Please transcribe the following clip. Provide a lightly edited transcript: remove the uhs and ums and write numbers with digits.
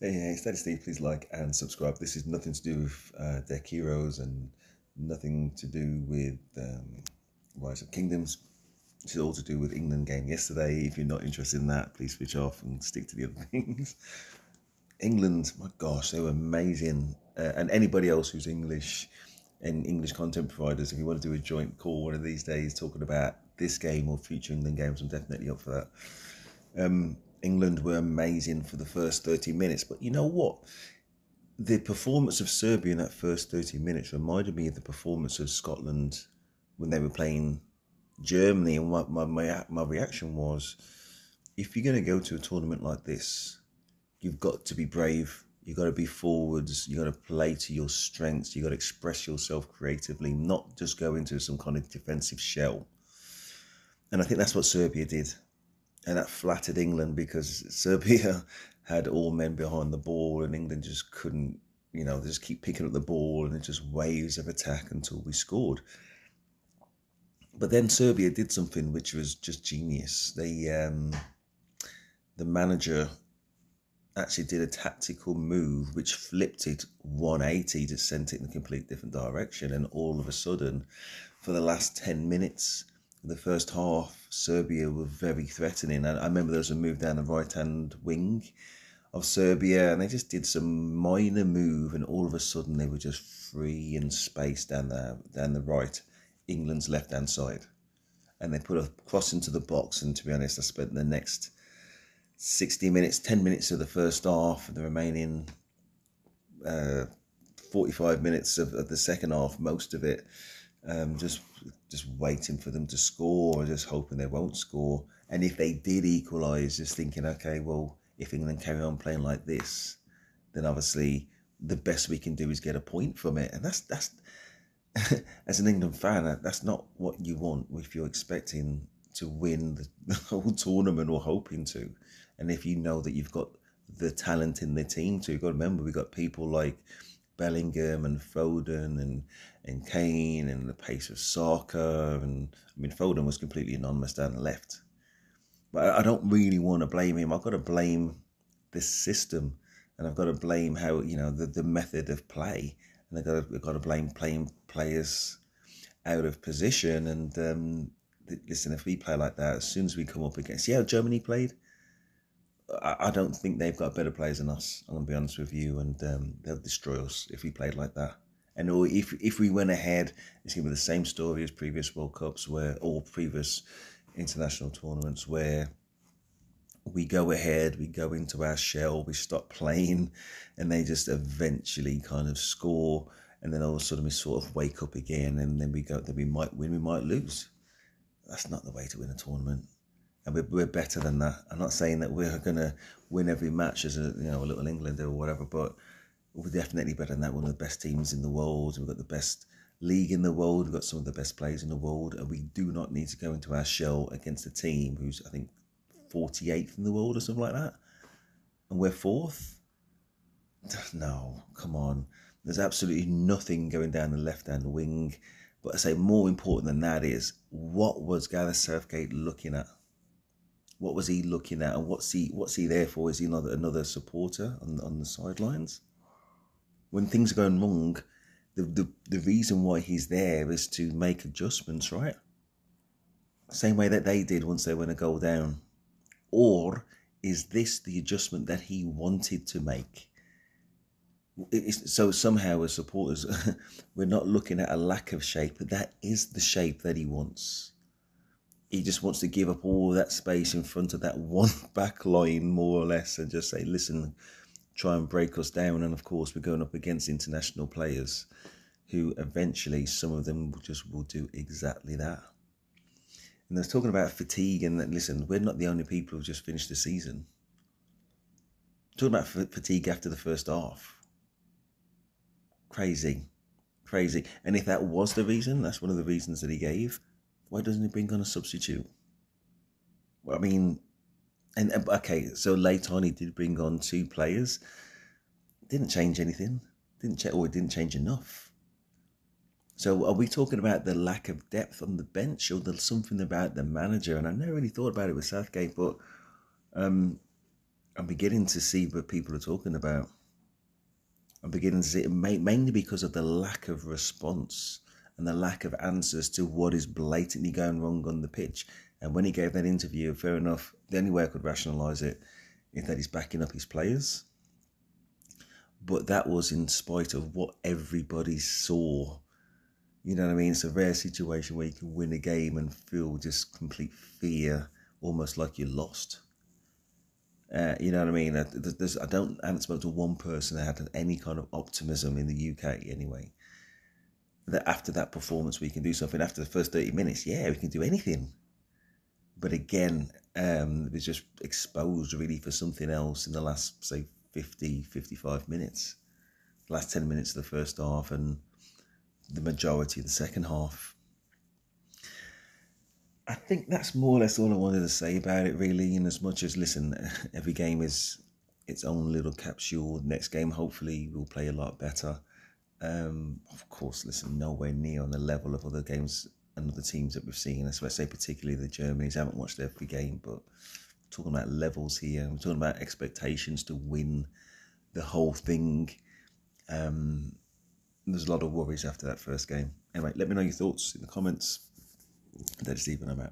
Hey, Steady Steve, please like and subscribe. This is nothing to do with Deck Heroes and nothing to do with Rise of Kingdoms. It's all to do with England game yesterday. If you're not interested in that, please switch off and stick to the other things. England, my gosh, they were amazing. And anybody else who's English and English content providers, if you want to do a joint call one of these days talking about this game or future England games, I'm definitely up for that. England were amazing for the first 30 minutes. But you know what? The performance of Serbia in that first 30 minutes reminded me of the performance of Scotland when they were playing Germany. And my reaction was, if you're going to go to a tournament like this, you've got to be brave. You've got to be forwards. You've got to play to your strengths. You've got to express yourself creatively, not just go into some kind of defensive shell. And I think that's what Serbia did. And that flattered England because Serbia had all men behind the ball and England just couldn't, they just keep picking up the ball and it just waves of attack until we scored. But then Serbia did something which was just genius. The manager actually did a tactical move which flipped it 180, just sent it in a complete different direction. And all of a sudden, for the last 10 minutes, the first half, Serbia were very threatening. And I remember there was a move down the right-hand wing of Serbia, and they just did some minor move, and all of a sudden they were just free and space down the right, England's left-hand side. And they put a cross into the box, and to be honest, I spent the next 60 minutes, 10 minutes of the first half, and the remaining 45 minutes of the second half, most of it, just waiting for them to score, or just hoping they won't score. And if they did equalise, just thinking, okay, well, if England carry on playing like this, then obviously the best we can do is get a point from it. And that's as an England fan, that's not what you want if you're expecting to win the whole tournament or hoping to. And if you know that you've got the talent in the team to, you've got to remember we've got people like Bellingham and Foden and Kane and the pace of Saka. And I mean, Foden was completely anonymous down the left. But I don't really want to blame him. I've got to blame this system, and I've got to blame how, the method of play. And I've got to blame playing players out of position. And listen, if we play like that, as soon as we come up against, see how Germany played? I don't think they've got better players than us. I'm going to be honest with you, and they'll destroy us if we played like that. And if we went ahead, it's going to be the same story as previous World Cups, or previous international tournaments, where we go ahead, we go into our shell, we stop playing, and they just eventually kind of score, and then all of a sudden we sort of wake up again, and then we might win, we might lose. That's not the way to win a tournament. And we're better than that. I'm not saying that we're going to win every match as a little England or whatever, but we're definitely better than that. One of the best teams in the world. We've got the best league in the world. We've got some of the best players in the world. And we do not need to go into our shell against a team who's, I think, 48th in the world or something like that. And we're 4th? No, come on. There's absolutely nothing going down the left-hand wing. But I say more important than that is, what was Gareth Southgate looking at? What was he looking at, and what's he there for? Is he another supporter on the sidelines? When things are going wrong, the reason why he's there is to make adjustments, right? Same way that they did once they went a goal down. Or is this the adjustment that he wanted to make? So somehow as supporters, we're not looking at a lack of shape, but that is the shape that he wants. He just wants to give up all that space in front of that one back line, more or less, and just say, listen, try and break us down. And of course, we're going up against international players who eventually, some of them will do exactly that. And they're talking about fatigue, and that, listen, we're not the only people who've just finished the season. Talking about fatigue after the first half. Crazy. And if that was the reason, that's one of the reasons that he gave, why doesn't he bring on a substitute? Well, I mean, okay, so late on he did bring on 2 players. Didn't change anything. It didn't change enough. So are we talking about the lack of depth on the bench, or there's something about the manager? And I never really thought about it with Southgate, but I'm beginning to see what people are talking about. I'm beginning to see it mainly because of the lack of response and the lack of answers to what is blatantly going wrong on the pitch. And when he gave that interview, fair enough, the only way I could rationalise it is that he's backing up his players. But that was in spite of what everybody saw. You know what I mean? It's a rare situation where you can win a game and feel just complete fear, almost like you lost. You know what I mean? I haven't spoken to one person that had any kind of optimism in the UK anyway, that after that performance we can do something. After the first 30 minutes, yeah, we can do anything. But again, it was just exposed really for something else in the last, say, 50, 55 minutes. The last 10 minutes of the first half and the majority of the second half. I think that's more or less all I wanted to say about it, really. In as much as, listen, every game is its own little capsule. Next game, hopefully, we'll play a lot better. Of course, listen, nowhere near on the level of other games and other teams that we've seen. That's why I say particularly the Germans. I haven't watched every game, but we're talking about levels here. We're talking about expectations to win the whole thing. There's a lot of worries after that first game. Anyway, let me know your thoughts in the comments. That is even I'm out.